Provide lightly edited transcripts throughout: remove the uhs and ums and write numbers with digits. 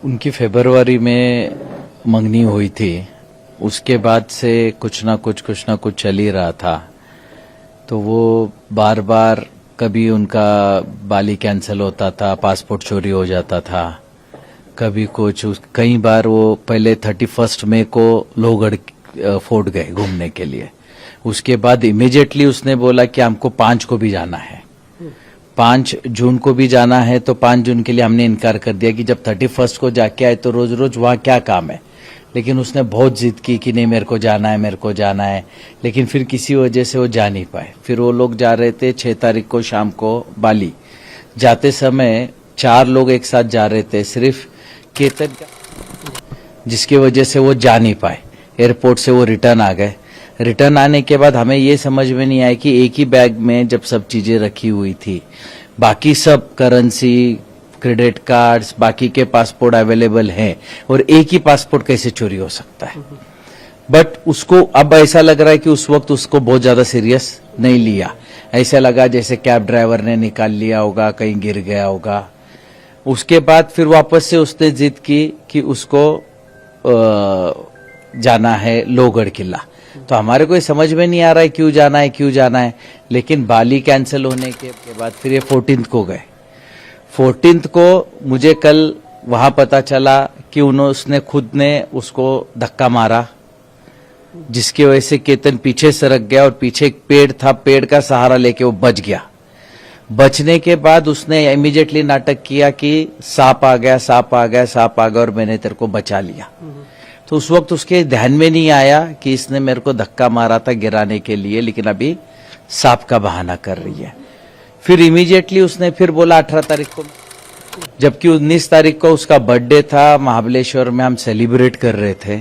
उनकी फरवरी में मंगनी हुई थी। उसके बाद से कुछ ना कुछ चल ही रहा था। तो वो बार बार कभी उनका बाली कैंसिल होता था, पासपोर्ट चोरी हो जाता था, कभी कुछ। कई बार वो पहले 31 मई को लोहगढ़ फोर्ट गए घूमने के लिए। उसके बाद इमीडिएटली उसने बोला कि हमको 5 को भी जाना है, 5 जून को भी जाना है। तो 5 जून के लिए हमने इनकार कर दिया कि जब 31 को जाके आए तो रोज रोज वहां क्या काम है। लेकिन उसने बहुत जिद की कि नहीं मेरे को जाना है, मेरे को जाना है। लेकिन फिर किसी वजह से वो जा नहीं पाए। फिर वो लोग जा रहे थे 6 तारीख को शाम को बाली। जाते समय 4 लोग एक साथ जा रहे थे, सिर्फ केतन, जिसकी वजह से वो जा नहीं पाए। एयरपोर्ट से वो रिटर्न आ गए। रिटर्न आने के बाद हमें ये समझ में नहीं आया कि एक ही बैग में जब सब चीजें रखी हुई थी, बाकी सब करेंसी, क्रेडिट कार्ड्स, बाकी के पासपोर्ट अवेलेबल हैं, और एक ही पासपोर्ट कैसे चोरी हो सकता है। बट उसको अब ऐसा लग रहा है कि उस वक्त उसको बहुत ज्यादा सीरियस नहीं लिया। ऐसा लगा जैसे कैब ड्राइवर ने निकाल लिया होगा, कहीं गिर गया होगा। उसके बाद फिर वापस से उसने जिद की कि उसको जाना है लोहगढ़ किला। तो हमारे को समझ में नहीं आ रहा है क्यों जाना है। लेकिन बाली कैंसिल होने के बाद फिर ये 14 को गए। 14 को मुझे कल वहां पता चला कि उसने खुद ने उसको धक्का मारा, जिसकी वजह से केतन पीछे सरक गया और पीछे एक पेड़ था, पेड़ का सहारा लेके वो बच गया। बचने के बाद उसने इमीडिएटली नाटक किया कि सांप आ गया और मैंने तेरे को बचा लिया। तो उस वक्त उसके ध्यान में नहीं आया कि इसने मेरे को धक्का मारा था गिराने के लिए, लेकिन अभी सांप का बहाना कर रही है। फिर इमीडिएटली उसने फिर बोला 18 तारीख को, जबकि 19 तारीख को उसका बर्थडे था, महाबलेश्वर में हम सेलिब्रेट कर रहे थे।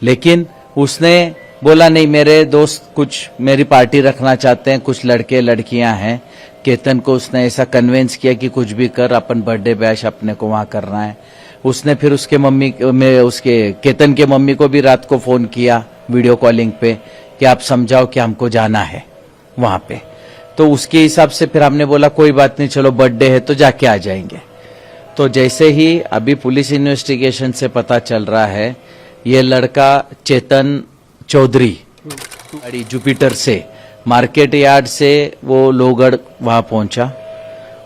लेकिन उसने बोला नहीं, मेरे दोस्त कुछ मेरी पार्टी रखना चाहते हैं, कुछ लड़के लड़कियां हैं। केतन को उसने ऐसा कन्विंस किया कि कुछ भी कर, अपन बर्थडे बैश अपने को वहां करना है। उसने फिर उसके केतन के मम्मी को भी रात को फोन किया वीडियो कॉलिंग पे कि आप समझाओ कि हमको जाना है वहां पे। तो उसके हिसाब से फिर हमने बोला कोई बात नहीं, चलो बर्थडे है तो जाके आ जाएंगे। तो जैसे ही अभी पुलिस इन्वेस्टिगेशन से पता चल रहा है, ये लड़का चेतन चौधरी जुपिटर से, मार्केट यार्ड से वो लोहगढ़ वहां पहुंचा।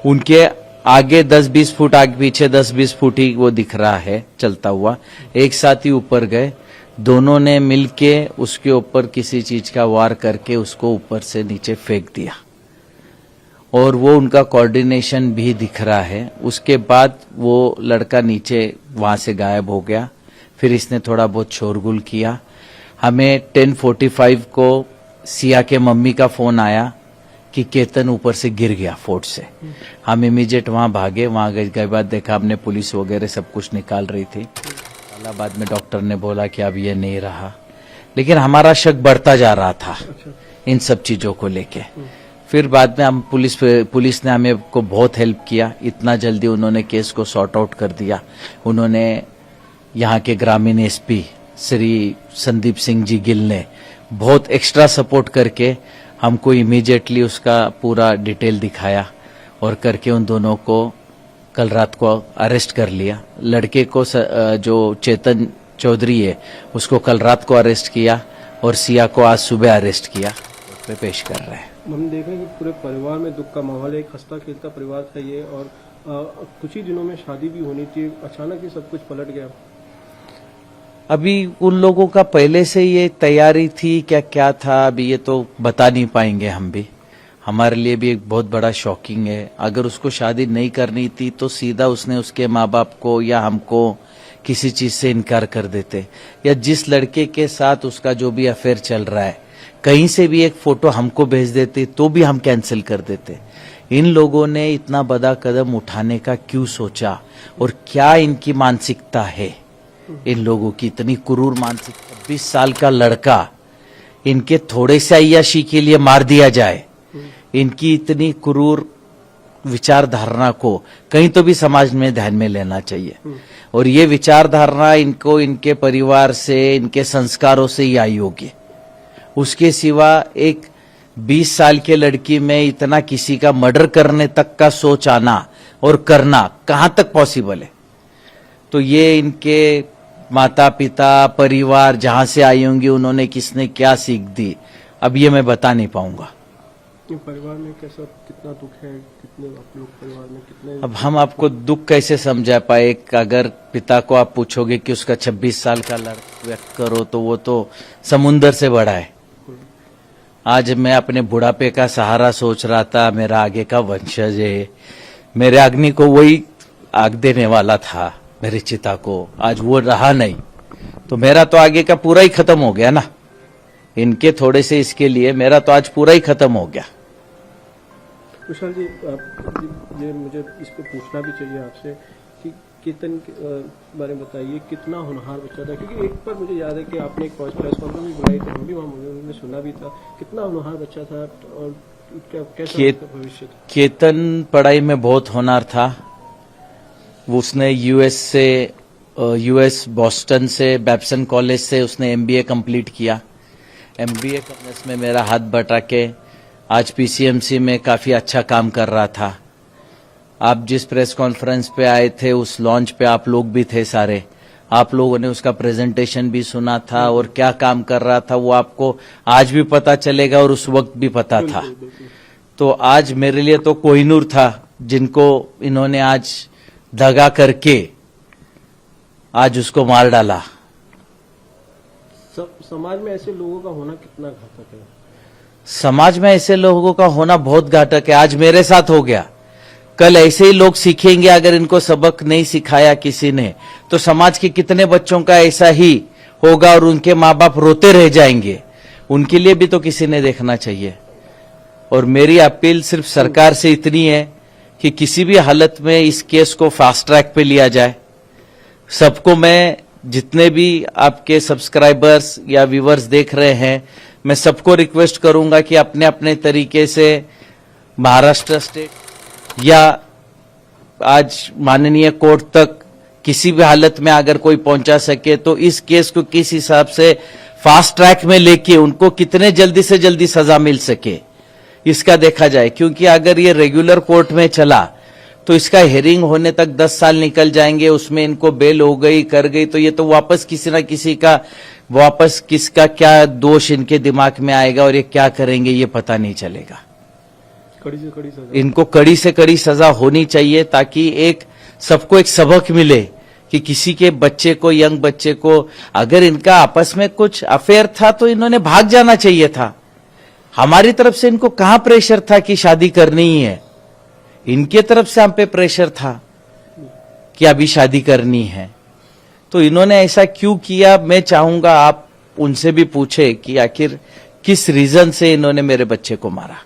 उनके आगे 10-20 फुट, आगे पीछे 10-20 फुट ही वो दिख रहा है चलता हुआ। एक साथ ही ऊपर गए, दोनों ने मिलके उसके ऊपर किसी चीज का वार करके उसको ऊपर से नीचे फेंक दिया, और वो उनका कोऑर्डिनेशन भी दिख रहा है। उसके बाद वो लड़का नीचे वहां से गायब हो गया। फिर इसने थोड़ा बहुत शोरगुल किया। हमें 10:45 को सिया के मम्मी का फोन आया कि केतन ऊपर से गिर गया फोर्ट से। हम इमीडिएट वहां भागे। वहां गए बाद देखा हमने पुलिस वगैरह सब कुछ निकाल रही थी। इलाहाबाद में डॉक्टर ने बोला कि अब ये नहीं रहा। लेकिन हमारा शक बढ़ता जा रहा था इन सब चीजों को लेके। फिर बाद में हम पुलिस ने हमें को बहुत हेल्प किया। इतना जल्दी उन्होंने केस को सॉर्ट आउट कर दिया। उन्होंने यहाँ के ग्रामीण एसपी श्री संदीप सिंह जी गिल ने बहुत एक्स्ट्रा सपोर्ट करके हमको इमीडिएटली उसका पूरा डिटेल दिखाया, और करके उन दोनों को कल रात को अरेस्ट कर लिया। लड़के को जो चेतन चौधरी है उसको कल रात को अरेस्ट किया, और सिया को आज सुबह अरेस्ट किया, पे पेश कर रहे हैं। हम देख रहे हैं कि पूरे परिवार में दुख का माहौल है। एक हंसता खेलता परिवार था ये, और कुछ ही दिनों में शादी भी होनी थी। अचानक ही सब कुछ पलट गया। अभी उन लोगों का पहले से ये तैयारी थी क्या था, अभी ये तो बता नहीं पाएंगे हम भी। हमारे लिए भी एक बहुत बड़ा शॉकिंग है। अगर उसको शादी नहीं करनी थी तो सीधा उसने उसके माँ बाप को या हमको किसी चीज से इनकार कर देते, या जिस लड़के के साथ उसका जो भी अफेयर चल रहा है कहीं से भी एक फोटो हमको भेज देते तो भी हम कैंसिल कर देते। इन लोगों ने इतना बड़ा कदम उठाने का क्यों सोचा, और क्या इनकी मानसिकता है? इन लोगों की इतनी क्रूर मानसिकता। 20 साल का लड़का, इनके थोड़े से अय्याशी के लिए मार दिया जाए। इनकी इतनी क्रूर विचारधारणा को कहीं तो भी समाज में ध्यान में लेना चाहिए। और ये विचारधारणा इनको इनके परिवार से, इनके संस्कारों से ही आई होगी। उसके सिवा एक 20 साल के लड़की में इतना किसी का मर्डर करने तक का सोच आना और करना कहां तक पॉसिबल है? तो ये इनके माता पिता परिवार जहां से आई होंगी उन्होंने किसने क्या सीख दी, अब ये मैं बता नहीं पाऊंगा। ये परिवार में कैसा, कितना दुख है, कितने आप लोग परिवार में कितने? अब हम आपको दुख कैसे समझा पाए? अगर पिता को आप पूछोगे कि उसका 26 साल का लड़का व्यक्त करो तो वो तो समुंदर से बड़ा है। आज मैं अपने बुढ़ापे का सहारा सोच रहा था, मेरा आगे का वंशज है, मेरे अग्नि को वही आग देने वाला था, मेरी चिता को, आज वो रहा नहीं, तो मेरा तो आगे का पूरा ही खत्म हो गया ना। इनके थोड़े से इसके लिए मेरा तो आज पूरा ही खत्म हो गया। विशाल जी, ये मुझे इसको पूछना भी चाहिए आपसे कि कीर्तन के बारे में बताइए, कितना होनहार बच्चा था? क्योंकि एक बार मुझे याद है कि आपने एक प्रेस कॉन्फ्रेंस भी बुलाई थी, हम भी वहाँ हमने सुना भी था, कितना होनहार बच्चा था और कैसा उसका भविष्य था? केतन पढ़ाई में बहुत होनहार था। उसने यूएस बॉस्टन से बैप्सन कॉलेज से उसने एमबीए कंप्लीट किया। एमबीए करने में मेरा हाथ बटा के आज पीसीएमसी में काफी अच्छा काम कर रहा था। आप जिस प्रेस कॉन्फ्रेंस पे आए थे उस लॉन्च पे आप लोग भी थे सारे, आप लोगों ने उसका प्रेजेंटेशन भी सुना था और क्या काम कर रहा था वो आपको आज भी पता चलेगा और उस वक्त भी पता था। तो आज मेरे लिए तो कोहिनूर था जिनको इन्होंने आज दगा करके आज उसको मार डाला। समाज में ऐसे लोगों का होना कितना घातक है? समाज में ऐसे लोगों का होना बहुत घातक है। आज मेरे साथ हो गया, कल ऐसे ही लोग सीखेंगे। अगर इनको सबक नहीं सिखाया किसी ने तो समाज के कितने बच्चों का ऐसा ही होगा और उनके माँ बाप रोते रह जाएंगे। उनके लिए भी तो किसी ने देखना चाहिए। और मेरी अपील सिर्फ सरकार से इतनी है कि किसी भी हालत में इस केस को फास्ट ट्रैक पे लिया जाए। सबको मैं, जितने भी आपके सब्सक्राइबर्स या व्यूअर्स देख रहे हैं, मैं सबको रिक्वेस्ट करूंगा कि अपने अपने तरीके से महाराष्ट्र स्टेट या आज माननीय कोर्ट तक किसी भी हालत में अगर कोई पहुंचा सके तो इस केस को किस हिसाब से फास्ट ट्रैक में लेके उनको कितने जल्दी से जल्दी सजा मिल सके इसका देखा जाए। क्योंकि अगर ये रेगुलर कोर्ट में चला तो इसका हेयरिंग होने तक 10 साल निकल जाएंगे, उसमें इनको बेल हो गई कर गई तो ये तो वापस किसी ना किसी का वापस किसका क्या दोष इनके दिमाग में आएगा और ये क्या करेंगे ये पता नहीं चलेगा। कड़ी से कड़ी सजा, इनको कड़ी से कड़ी सजा होनी चाहिए ताकि एक सबको एक सबक मिले कि किसी के बच्चे को, यंग बच्चे को, अगर इनका आपस में कुछ अफेयर था तो इन्होंने भाग जाना चाहिए था। हमारी तरफ से इनको कहां प्रेशर था कि शादी करनी ही है? इनके तरफ से हम पे प्रेशर था कि अभी शादी करनी है। तो इन्होंने ऐसा क्यों किया? मैं चाहूंगा आप उनसे भी पूछे कि आखिर किस रीजन से इन्होंने मेरे बच्चे को मारा।